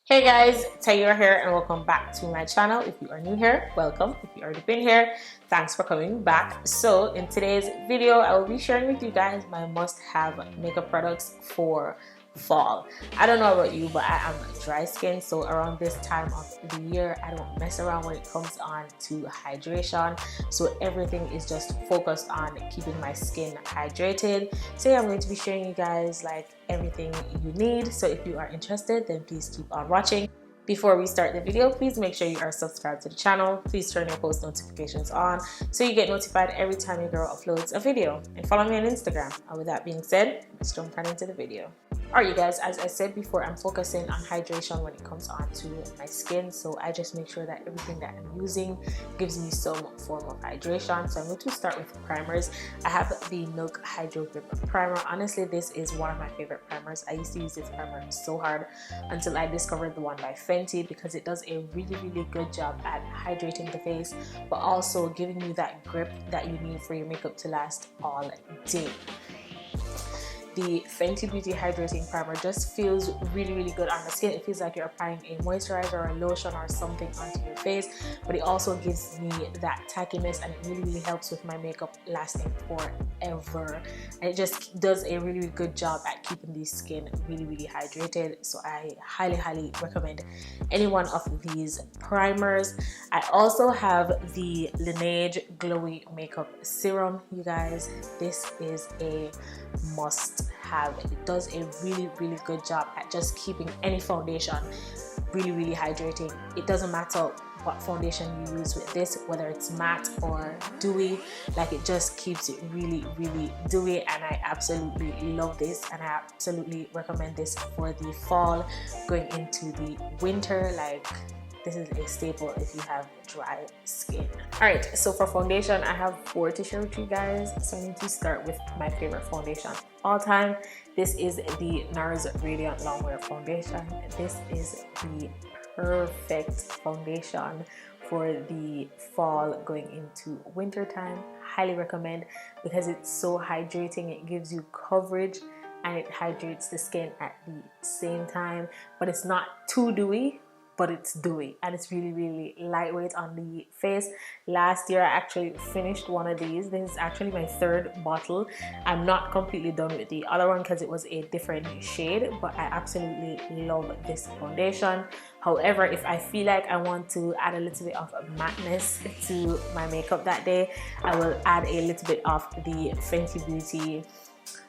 Hey guys, Taylor here and welcome back to my channel. If you are new here, welcome. If you already been here, thanks for coming back. So in today's video, I will be sharing with you guys my must-have makeup products for fall. I don't know about you, but I am dry skin, so around this time of the year I don't mess around when it comes on to hydration, so everything is just focused on keeping my skin hydrated. So yeah, I'm going to be showing you guys like everything you need, so if you are interested then please keep on watching. Before we start the video, please make sure you are subscribed to the channel. Please turn your post notifications on so you get notified every time your girl uploads a video, and follow me on Instagram. And with that being said, let's jump right into the video. Alright you guys, as I said before, I'm focusing on hydration when it comes on to my skin, so I just make sure that everything that I'm using gives me some form of hydration. So I'm going to start with primers. I have the Milk Hydro Grip Primer. Honestly, this is one of my favorite primers. I used to use this primer so hard until I discovered the one by Fenty, because it does a really good job at hydrating the face, but also giving you that grip that you need for your makeup to last all day. The Fenty Beauty Hydrating Primer just feels really good on the skin. It feels like you're applying a moisturizer or a lotion or something onto your face, but it also gives me that tackiness, and it really helps with my makeup lasting forever. And it just does a really good job at keeping the skin really hydrated. So I highly recommend any one of these primers. I also have the Laneige Glowy Makeup Serum. You guys, this is a must have. It does a really good job at just keeping any foundation really hydrating. It doesn't matter what foundation you use with this, whether it's matte or dewy, like it just keeps it really dewy, and I absolutely love this, and I absolutely recommend this for the fall going into the winter. Like, this is a staple if you have dry skin. Alright, so for foundation, I have 4 to share with you guys. So I need to start with my favorite foundation all time. This is the Nars Radiant Longwear Foundation. This is the perfect foundation for the fall going into winter time. Highly recommend, because it's so hydrating. It gives you coverage and it hydrates the skin at the same time, but it's not too dewy, but it's dewy, and it's really lightweight on the face. Last year I actually finished one of these. This is actually my 3rd bottle. I'm not completely done with the other one because it was a different shade, but I absolutely love this foundation. However, if I feel like I want to add a little bit of matteness to my makeup that day, I will add a little bit of the Fenty Beauty.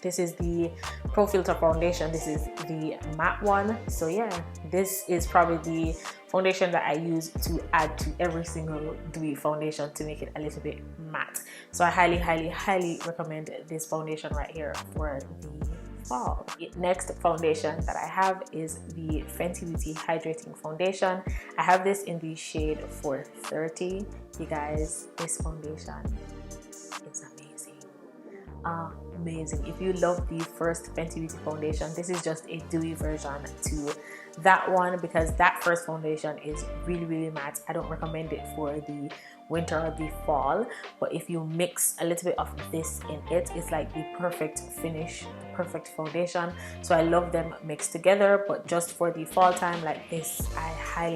This is the Pro Filter foundation. This is the matte one. So yeah, this is probably the foundation that I use to add to every single dewy foundation to make it a little bit matte. So I highly recommend this foundation right here for the fall. Next foundation that I have is the Fenty Beauty Hydrating Foundation. I have this in the shade 430. You guys, this foundation is amazing. If you love the first Fenty Beauty foundation, this is just a dewy version to that one, because that first foundation is really matte. I don't recommend it for the winter or the fall, but if you mix a little bit of this in it, it's like the perfect finish, the perfect foundation. So I love them mixed together, but just for the fall time like this, I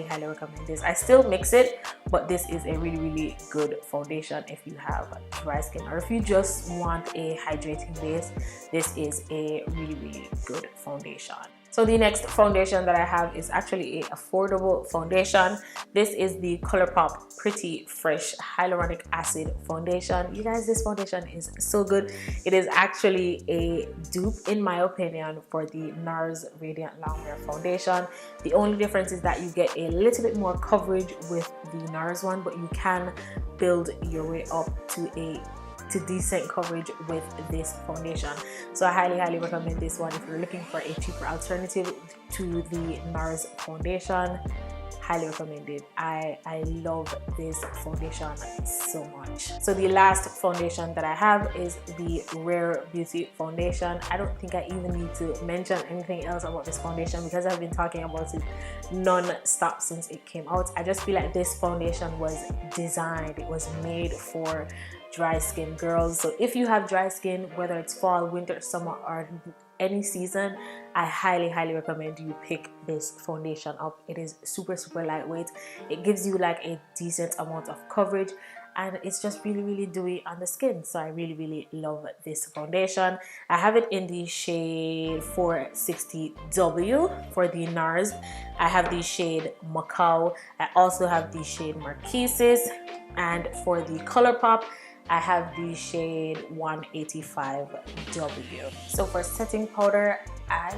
highly recommend this. I still mix it, but this is a really good foundation if you have dry skin, or if you just want a hydrating base. This is a really good foundation. So the next foundation that I have is actually a affordable foundation. This is the ColourPop Pretty Fresh Hyaluronic Acid Foundation. You guys, this foundation is so good. It is actually a dupe, in my opinion, for the Nars Radiant Longwear Foundation. The only difference is that you get a little bit more coverage with the Nars one, but you can build your way up to decent coverage with this foundation. So I highly recommend this one if you're looking for a cheaper alternative to the Nars foundation. Highly recommended. I love this foundation so much. So the last foundation that I have is the Rare Beauty Foundation. I don't think I even need to mention anything else about this foundation, because I've been talking about it non-stop since it came out. I just feel like this foundation was designed, it was made for dry skin girls. So if you have dry skin, whether it's fall, winter, summer, or any season, I highly recommend you pick this foundation up. It is super lightweight. It gives you like a decent amount of coverage, and it's just really dewy on the skin. So I really love this foundation. I have it in the shade 460W for the Nars. I have the shade Macao. I also have the shade Mercier, and for the ColourPop I have the shade 185W. So for setting powder, I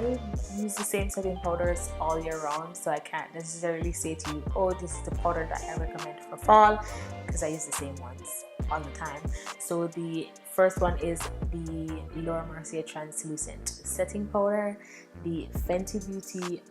use the same setting powders all year round, so I can't necessarily say to you, oh, this is the powder that I recommend for fall, because I use the same ones all the time. So the first one is the Mercier translucent setting powder, the Fenty Beauty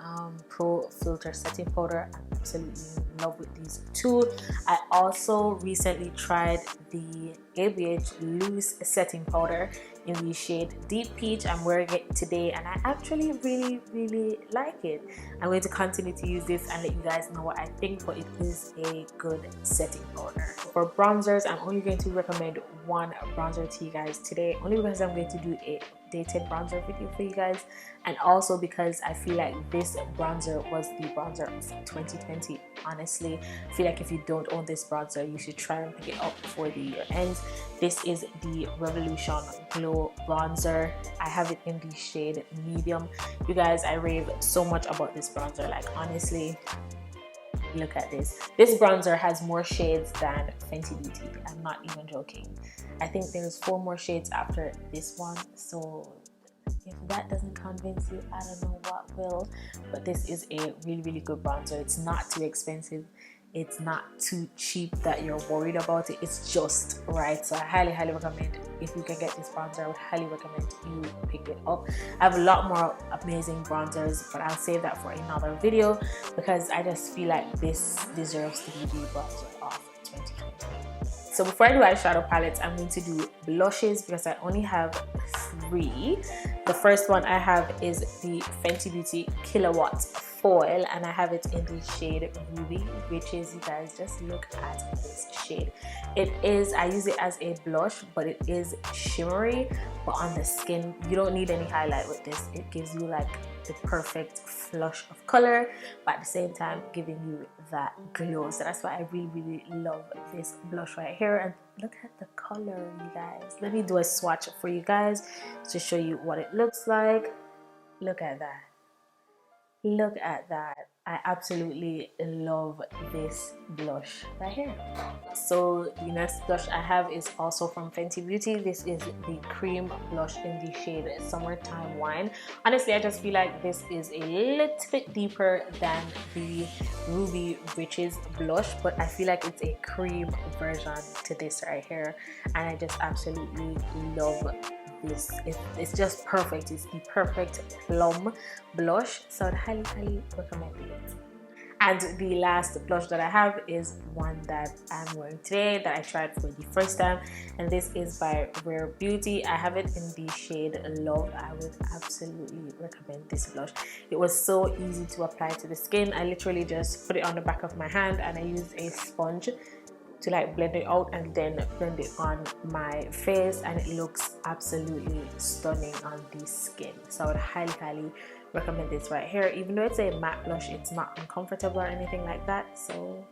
Pro Filter setting powder. I'm absolutely in love with these two. I also recently tried the ABH loose setting powder in the shade Deep Peach. I'm wearing it today and I actually really like it. I'm going to continue to use this and let you guys know what I think, but it is a good setting powder. For bronzers, I'm only going to recommend one bronzer to you guys today, only because I'm going to do a dated bronzer video for you guys, and also because I feel like this bronzer was the bronzer of 2020. Honestly, I feel like if you don't own this bronzer, you should try and pick it up before the year ends. This is the Revolution Glow bronzer. I have it in the shade medium. You guys, I rave so much about this bronzer. Like, honestly, look at this. This bronzer has more shades than Fenty Beauty. I'm not even joking. I think there's 4 more shades after this one. So if that doesn't convince you, I don't know what will. But this is a really good bronzer. It's not too expensive. It's not too cheap that you're worried about it. It's just right. So I highly recommend, if you can get this bronzer, I would highly recommend you pick it up. I have a lot more amazing bronzers, but I'll save that for another video because I just feel like this deserves to be the bronzer of 2020. So before I do eyeshadow palettes, I'm going to do blushes because I only have 3. The first one I have is the Fenty Beauty Killawat Foil, and I have it in the shade Ruby, which is, you guys, just look at this shade. It is, I use it as a blush, but it is shimmery, but on the skin you don't need any highlight with this. It gives you like the perfect flush of color, but at the same time giving you that glow. So that's why I really love this blush right here. And look at the color, you guys. Let me do a swatch for you guys to show you what it looks like. Look at that. Look at that. I absolutely love this blush right here. So the next blush I have is also from Fenty Beauty. This is the cream blush in the shade Summertime Wine. Honestly, I just feel like this is a little bit deeper than the Ruby Richez blush, but I feel like it's a cream version to this right here, and I just absolutely love this. It's just perfect. It's the perfect plum blush, so I'd highly recommend it. And the last blush that I have is one that I'm wearing today that I tried for the first time, and this is by Rare Beauty. I have it in the shade Love. I would absolutely recommend this blush. It was so easy to apply to the skin. I literally just put it on the back of my hand and I used a sponge to like blend it out and then blend it on my face, and it looks absolutely stunning on the skin. So I would highly recommend this right here. Even though it's a matte blush, it's not uncomfortable or anything like that, so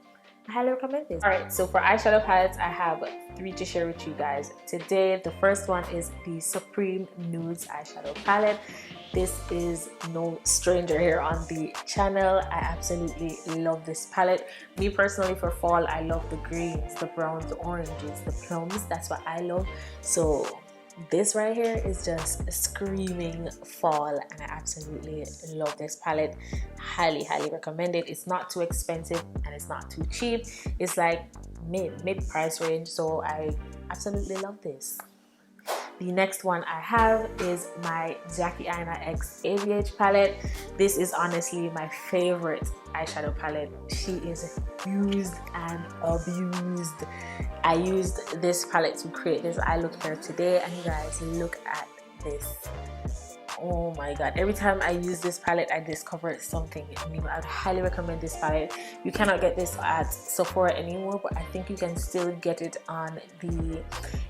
I highly recommend this. Alright, so for eyeshadow palettes, I have 3 to share with you guys today. The first one is the Supreme Nudes eyeshadow palette. This is no stranger here on the channel. I absolutely love this palette. Me personally, for fall, I love the greens, the browns, the oranges, the plums. That's what I love. So this right here is just screaming fall, and I absolutely love this palette. Highly recommend it. It's not too expensive and it's not too cheap. It's like mid price range, so I absolutely love this. The next one I have is my Jackie Aina X AVH palette. This is honestly my favorite eyeshadow palette. She is used and abused. I used this palette to create this eye look here today, and you guys, look at this. Oh my god, every time I use this palette I discover something new. I'd highly recommend this palette. You cannot get this at Sephora anymore, but I think you can still get it on the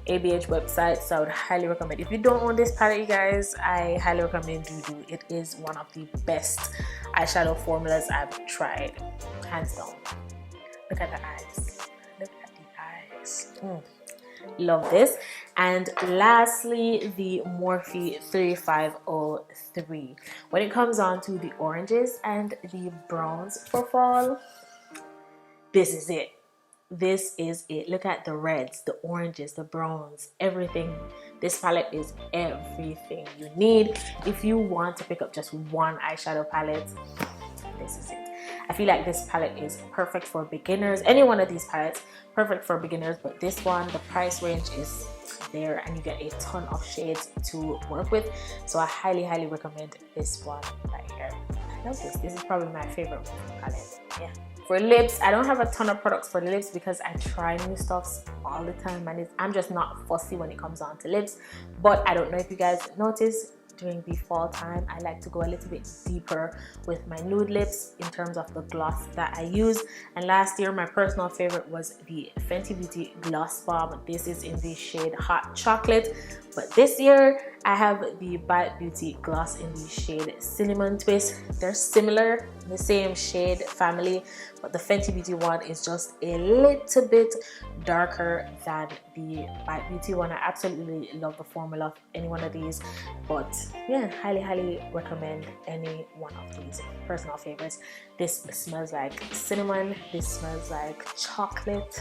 ABH website, so I would highly recommend. If you don't own this palette, you guys, I highly recommend you do. It is one of the best eyeshadow formulas I've tried, hands down. Look at the eyes, look at the eyes. Love this. And lastly, the Morphe 3503. When it comes on to the oranges and the browns for fall, this is it. This is it. Look at the reds, the oranges, the browns, everything. This palette is everything you need if you want to pick up just one eyeshadow palette. This is it. I feel like this palette is perfect for beginners. Any one of these palettes, perfect for beginners, but this one, the price range is there and you get a ton of shades to work with. So I highly recommend this one right here. I love this. This is probably my favorite palette. Yeah. For lips, I don't have a ton of products for the lips because I try new stuffs all the time and I'm just not fussy when it comes on to lips. But I don't know if you guys notice, during the fall time I like to go a little bit deeper with my nude lips in terms of the gloss that I use. And last year my personal favorite was the Fenty Beauty Gloss Bomb. This is in the shade Hot Chocolate, but this year I have the Bite Beauty gloss in the shade Cinnamon Twist. They're similar, the same shade family, but the Fenty Beauty one is just a little bit darker than the Bite Beauty one. I absolutely love the formula of any one of these, but yeah, highly recommend any one of these. Personal favorites. This smells like cinnamon, this smells like chocolate.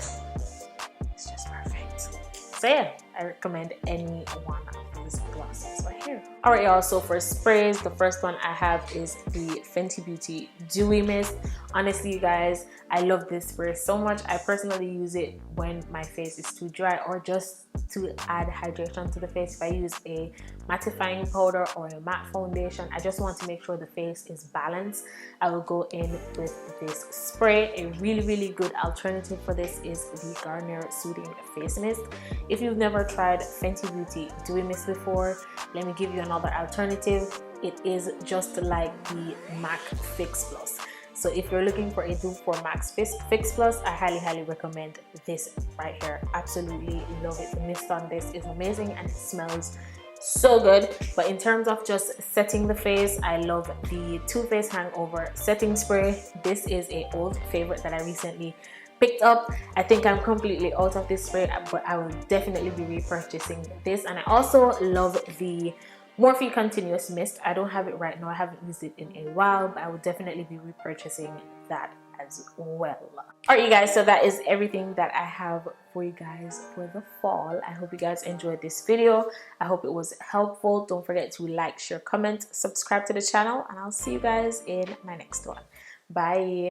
It's just perfect. So yeah, I recommend any one of these glosses right here. Alright y'all, so for sprays, the first one I have is the Fenty Beauty Dewy Mist. Honestly you guys, I love this spray so much. I personally use it when my face is too dry or just to add hydration to the face. If I use a mattifying powder or a matte foundation, I just want to make sure the face is balanced, I will go in with this spray. A really good alternative for this is the Garnier Soothing Face Mist. If you've never tried Fenty Beauty Dewy Mist before, let me give you another alternative. It is just like the MAC Fix Plus. So if you're looking for a dupe for MAC Fix Plus, I highly recommend this right here. Absolutely love it. The mist on this is amazing and it smells so good. But in terms of just setting the face, I love the Too Faced Hangover Setting Spray. This is an old favorite that I recently picked up. I think I'm completely out of this spray, but I will definitely be repurchasing this. And I also love the Morphe Continuous Mist. I don't have it right now. I haven't used it in a while, but I will definitely be repurchasing that as well. Alright you guys, so that is everything that I have for you guys for the fall. I hope you guys enjoyed this video. I hope it was helpful. Don't forget to like, share, comment, subscribe to the channel, and I'll see you guys in my next one. Bye.